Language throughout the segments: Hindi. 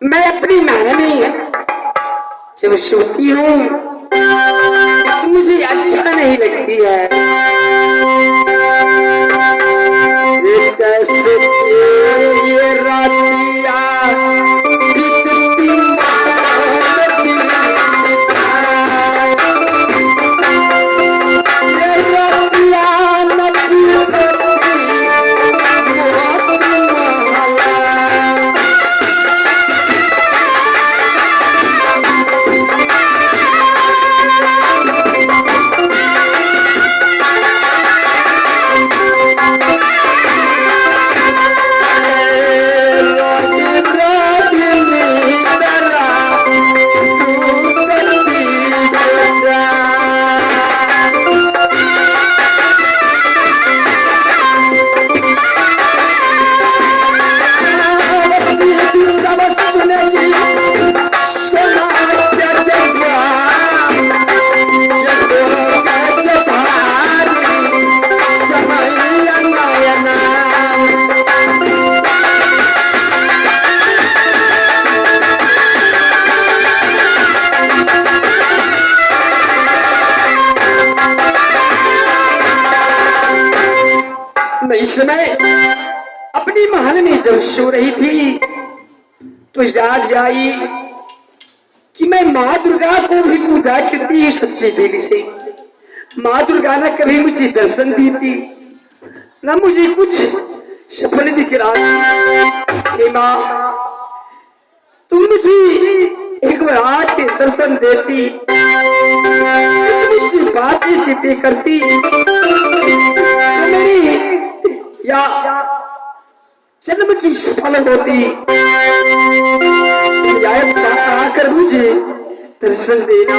मैं अपनी महल में जब सोती हूँ तो मुझे अच्छा नहीं लगती है। कैसे ये रातिया बीतती इस समय अपनी महल में जब सो रही थी तो याद आई कि मैं माँ दुर्गा को भी पूजा करती है सच्चे दिल से। माँ दुर्गा ने कभी मुझे दर्शन दी थी न मुझे कुछ सपने दिख रहा। हे माँ, तुम मुझे एक बार आके दर्शन देती, कुछ मुझसे बातें चितें करती तो मेरी या जन्म की सफल होती। आकर मुझे दर्शन देना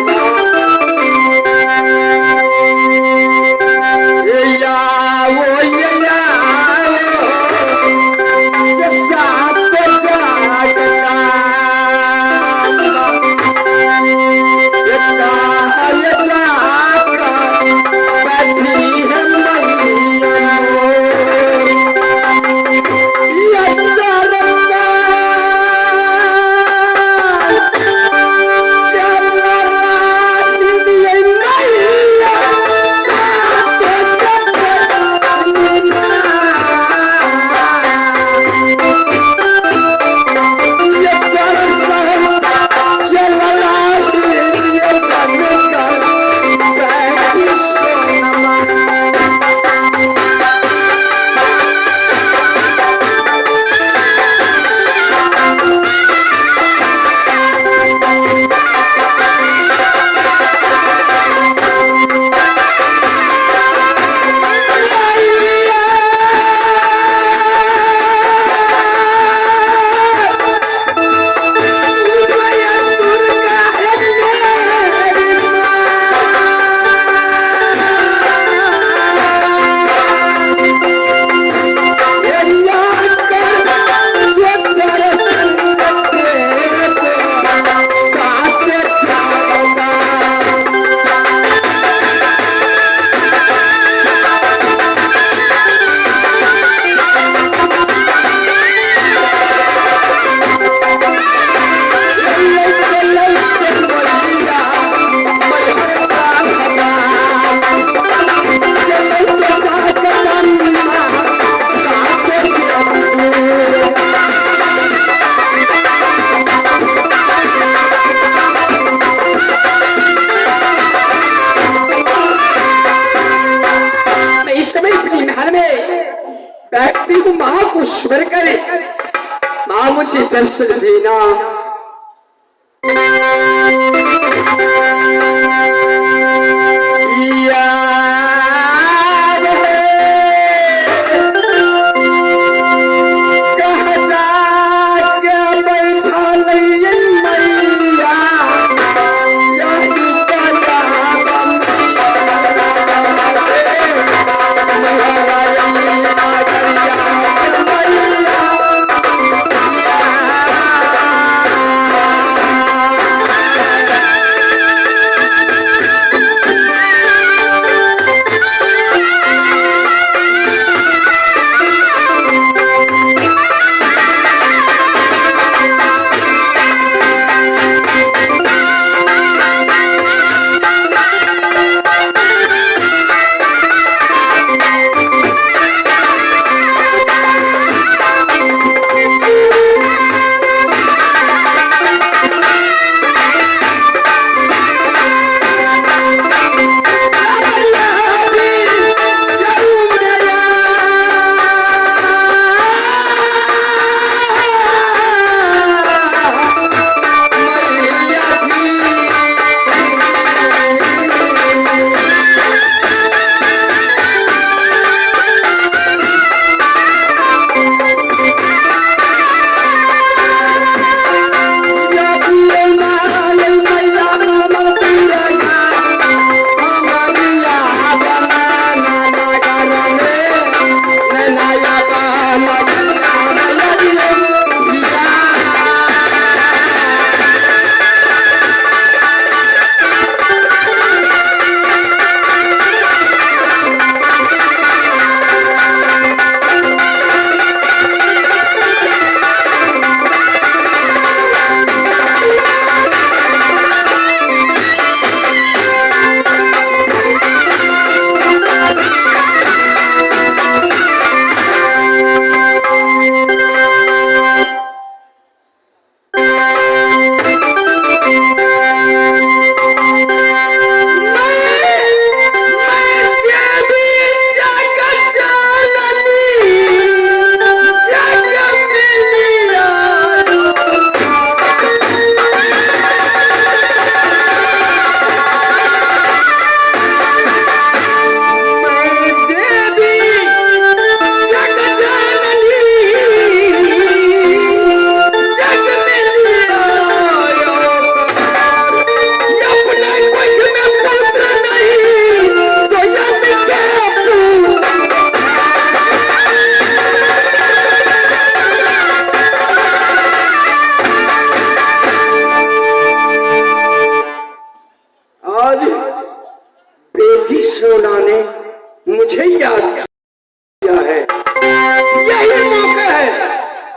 माँ को स्मर करे। माँ मुझे दर्शन देना।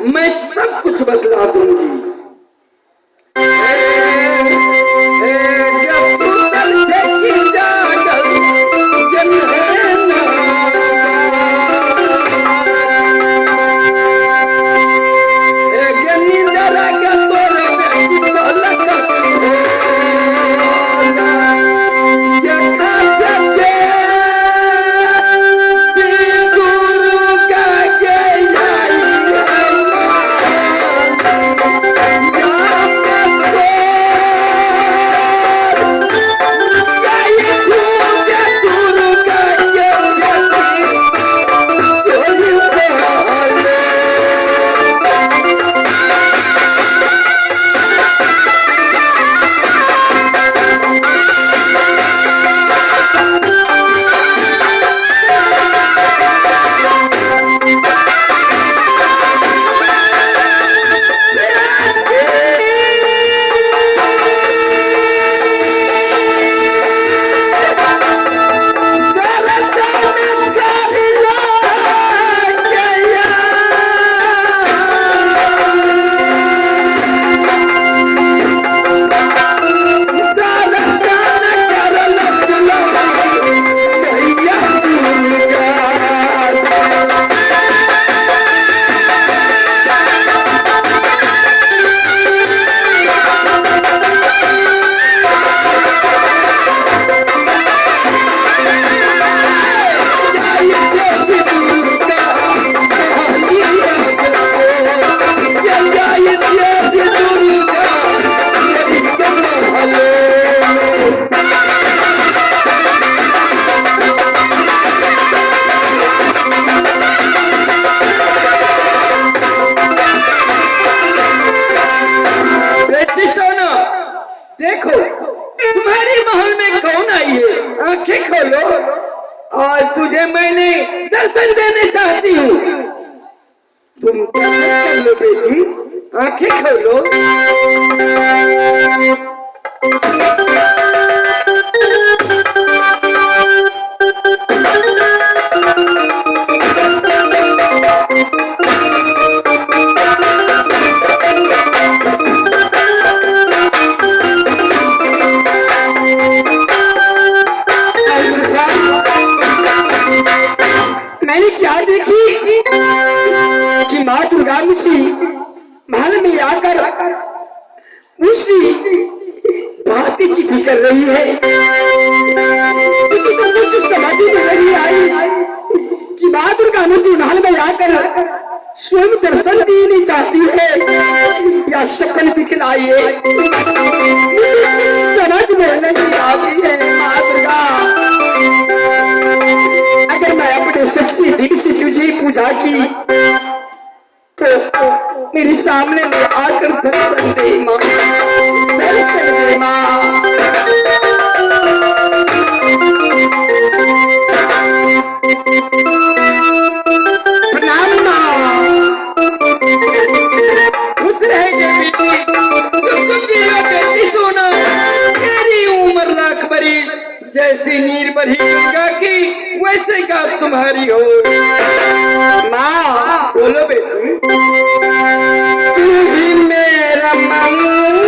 मैं सब कुछ बतला दूंगी। जब सुतल जगी जागल देखो तुम्हारे महल में कौन आई है? आंखें खोलो, आज तुझे मैंने दर्शन देने चाहती हूँ। तुम दर्शन कर लो बेटी, आंखें खोलो। मैंने क्या देखी कि माँ दुर्गा मुझे महल में आकर उसी बातें चिट्ठी कर रही है। मुझे तो कुछ समझ नहीं आई कि माँ दुर्गा मुझे महल में आकर स्वयं दर्शन देने चाहती है या सपन दिखलाई है। मुझे कुछ समझ में नहीं आती है। माँ दुर्गा, अगर मैं अपने सच्चे दिल से तुझे पूजा की तो मेरे सामने में आकर दर्शन दे माँ, दर्शन दे माँ। प्रणाम माँ, खुश रहेंगे बेटी। बेटी सोना, तेरी उम्र लाख बरी, जैसी नीर बरी दुर्गा की वैसे का तुम्हारी हो। माँ बोलो बेटी। तू ही मेरा मंदिर,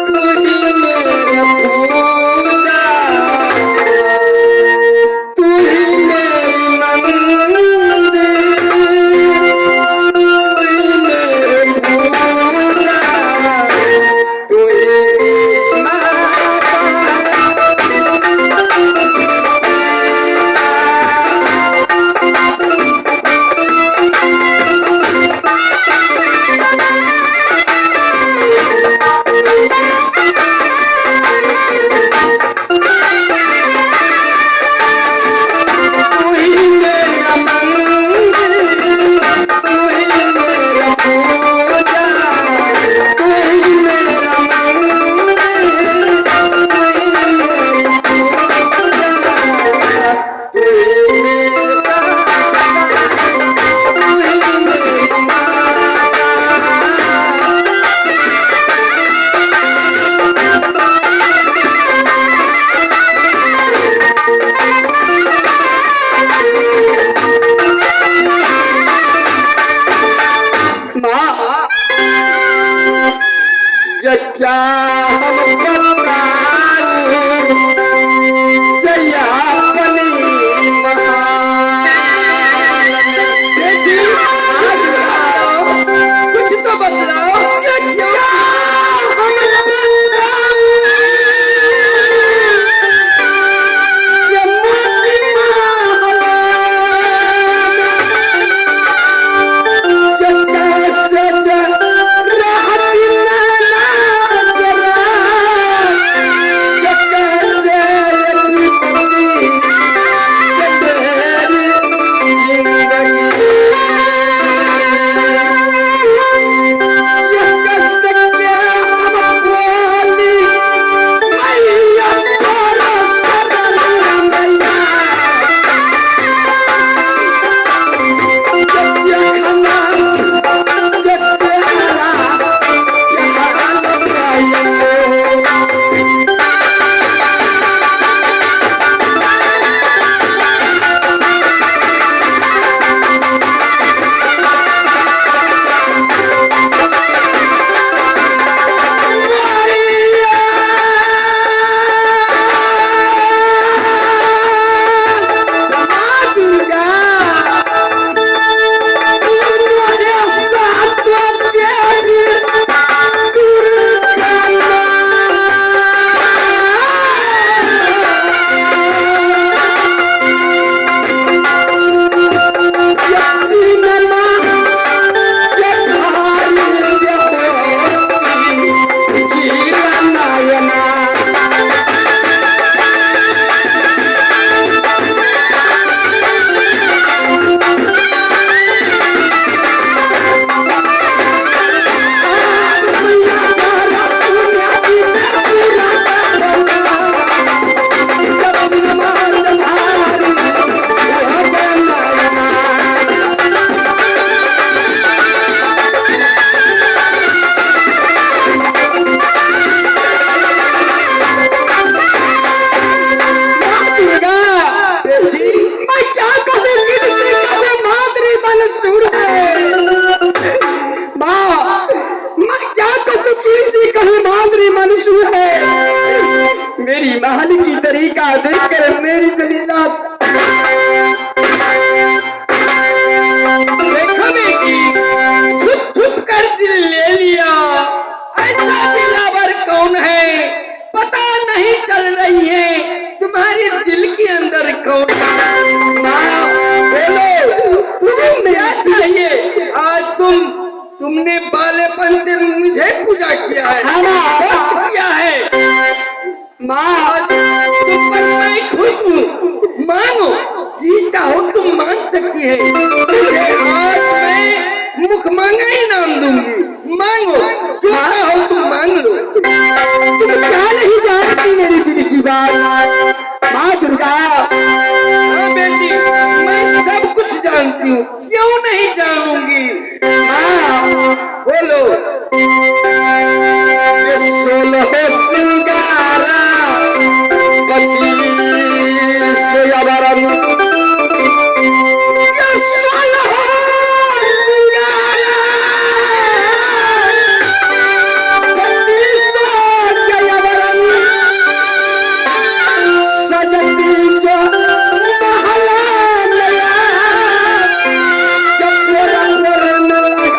तू ही मेरा पूजा, तू ही मेरी मंदिर, तू ही मेरी पूजा, तू ही तरीका देखकर मेरी चली जात। देखो बेटी, छुप छुप कर दिल ले लिया, ऐसा दिलावर कौन है पता नहीं चल रही है तुम्हारे दिल के अंदर कौन है। माँ बोलो, तुझे क्या चाहिए? आज तुमने बालेपन से मुझे पूजा किया है, किया है माँ, तुम पर मैं खुश हूँ। मांगो, जी चाहो तुम मांग सकती है। तुझे आज मैं मुख मांगा ही नाम दूंगी। मांगो, जो चाहो तुम मांग लो। तुम क्या नहीं जानती मेरी दिल की बात माँ दुर्गा। हाँ बेटी, मैं सब कुछ जानती हूँ, क्यों नहीं जानूंगी। माँ बोलो। ये 16 सिंगारा पति सोयावरम, ये 16 सिंगारा पति सोयावरम, सजती जो महला नया, जब वो रंग में लगाती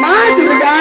माँ दुर्गा।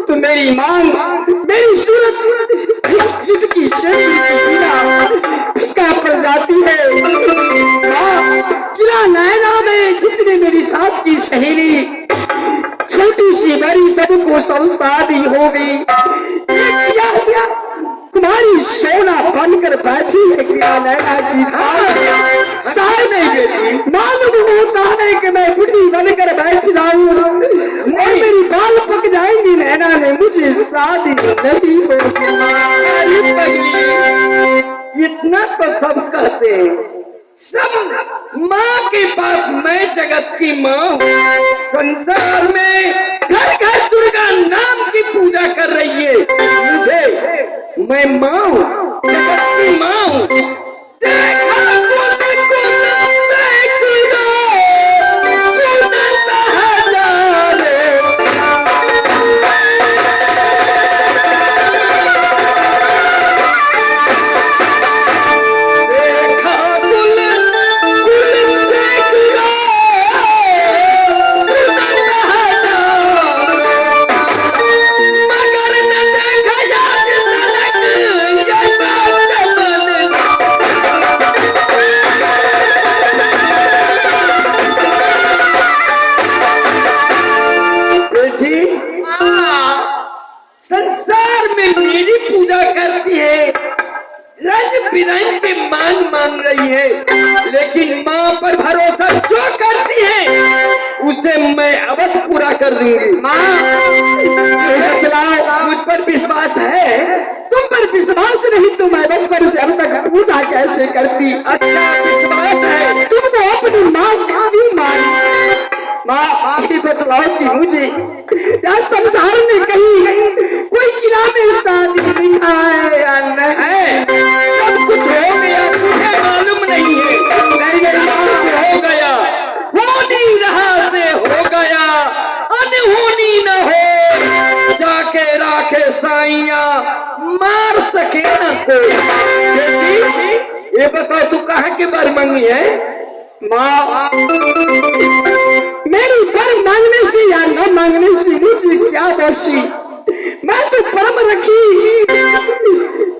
तो मेरी मांग, मेरी सूरत की फीका पड़ जाती है। किला नैना में जितने मेरी साथ की सहेली छोटी सी बड़ी सबको संसारी हो गई। तुम्हारी सोना बनकर बैठी है किला नैना की शायद नहीं बेटी, मालूम होता है कि मैं बुढ़ी बनकर बैठ जाऊं और मेरी बाल पक जाएंगी। नैना ने मुझे शादी नहीं होगी। इतना तो सब कहते हैं, सब माँ के पास मैं जगत की माँ हूँ। संसार में घर घर दुर्गा नाम की पूजा कर रही है। मुझे, मैं माँ हूँ, जगत की माँ हूँ। देखा कुल कुल देखियो, सुनता हजारे। देखा कुल कुल देखियो, सुनता हजारे। मगर न देखा याद तलक ये बात मन। बेटी, संसार में मेरी पूजा करती है, रंग बिरंग की मांग मांग रही है, लेकिन माँ पर भरोसा जो करती है उसे मैं अवश्य पूरा कर दूंगी। माँ मुझ पर विश्वास है? तुम पर विश्वास नहीं तो मैं बचपन से अब तक पूजा कैसे करती? अच्छा विश्वास है, तुम तो अपनी माँ क्यों मारी? माँ ये बतलाओ कि मुझे या संसार में कहीं कोई किताब में शादी लिखा है या नहीं? सब कुछ हो गया, मुझे मालूम नहीं है। नहीं कुछ हो गया, हो नहीं रहा से हो गया, अनहोनी न हो, जाके राखे साइया मार सके न कोई। ये बताओ तू कहाँ के बर मंगी है? माँ मेरी बर मांगने से या न मांगने से मुझे क्या बसी? मैं तो परम रखी,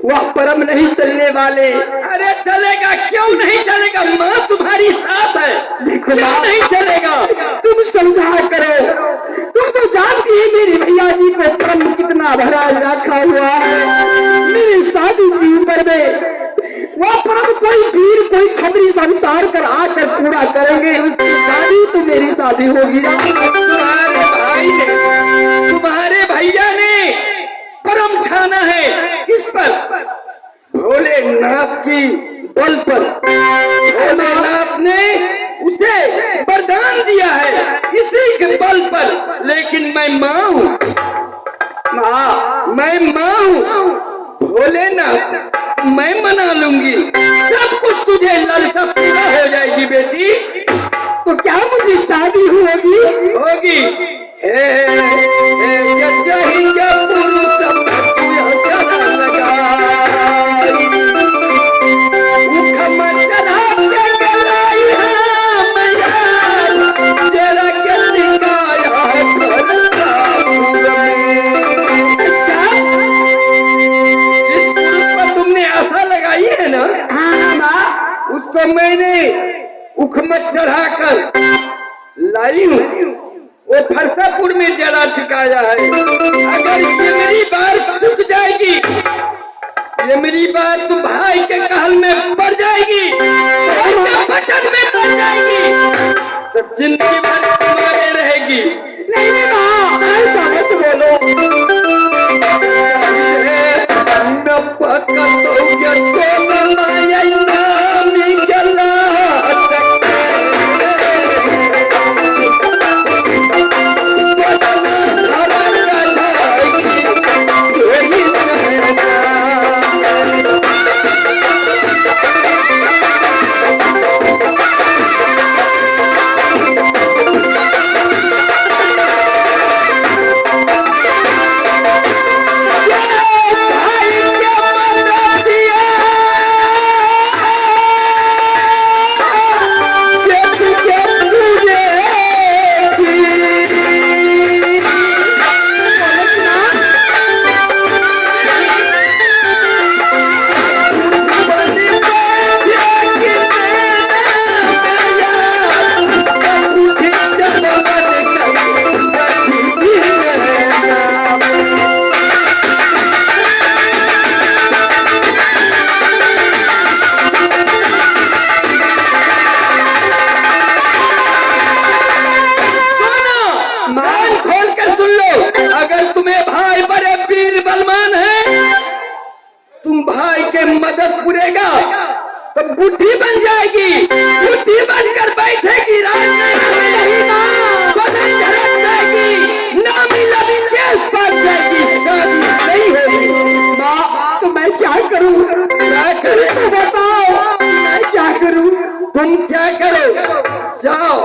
वह परम नहीं चलने वाले। अरे चलेगा, क्यों नहीं चलेगा? माँ तुम्हारी साथ है, देखो क्यों नहीं चलेगा? तुम समझा करो, तुम तो जानती है मेरे भैया जी को परम कितना भरा रखा हुआ है। मेरी शादी की उम्र में वह परम कोई वीर कोई छतरी संसार कर आकर पूरा करेंगे, उसकी शादी तो मेरी शादी होगी। तुम्हारे भाई ने, तुम्हारे भैया ने परम ठाना है किस पर? भोलेनाथ की बल पर। भोलेनाथ ने उसे वरदान दिया है इसी के बल पर। लेकिन मैं माँ हूँ, मैं माँ हूँ, भोलेनाथ मैं मना लूंगी, सब कुछ तुझे ललसा पूरा हो जाएगी बेटी। तो क्या मुझे शादी होगी? होगी। उसको मैंने उखमत चढ़ाकर लाई हूँ, वो फरसापुर में जरा ठिकाया है। अगर ये मेरी बात चुक जाएगी, ये मेरी बात तो भाई के कहल में पड़ जाएगी, बचन में पड़ जाएगी, तो जिंदगी भर तुम्हारे रहेगी। नहीं माँ ऐसा मत बोलो, न पकड़ मदद पुरेगा तो बुद्धि बन जाएगी, बुद्धि बनकर बैठेगी, शादी नहीं होगी। माँ तो मैं क्या करूँ? क्या करूँ तो बताओ, मैं क्या करूँ? तुम क्या करो? जाओ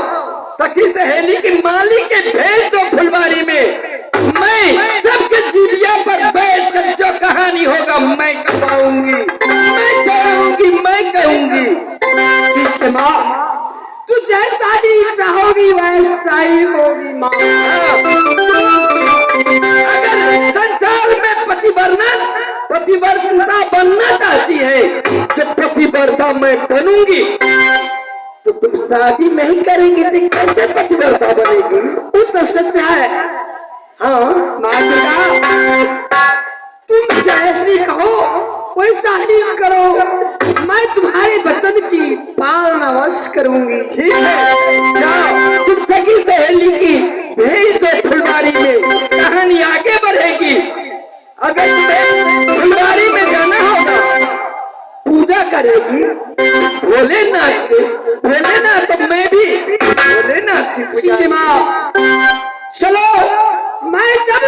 सखी सहेली की माली के भेज दो फुलवारी में, मैं सबके जीविया पर बैठ कर जो कहानी होगा मैं कहूंगी, मैं कहूंगी, मैं कहूंगी। ठीक है माँ, तू जैसा ही चाहोगी वैसा ही होगी माँ। अगर संसार में पतिव्रता बनना चाहती है तो पतिव्रता मैं बनूंगी, तो तुम शादी नहीं करेंगे तो कैसे पतिव्रता बनेगी? वो तो सच है। हाँ माँ तुम जैसी कहो वैसा ही करो, मैं तुम्हारे वचन की पालना अवश्य करूंगी। ठीक है, जाओ तुम सगी सहेली की भेज दो फुलवारी में, कहानी आगे बढ़ेगी। अगर तुम्हें फुलवारी में जाना होगा, पूजा करेगी भोलेनाथ के, भोलेनाथ तो मैं भी भोलेनाथ की ठीक है माँ, चलो मैं जब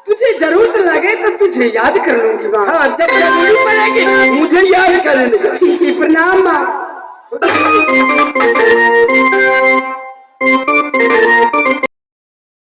तुझे जरूरत लगे तो तुझे याद कर लूंगी माँ। हाँ, जब जरूरी पड़ेगी मुझे याद कर लेगा। ठीक है, प्रणाम माँ।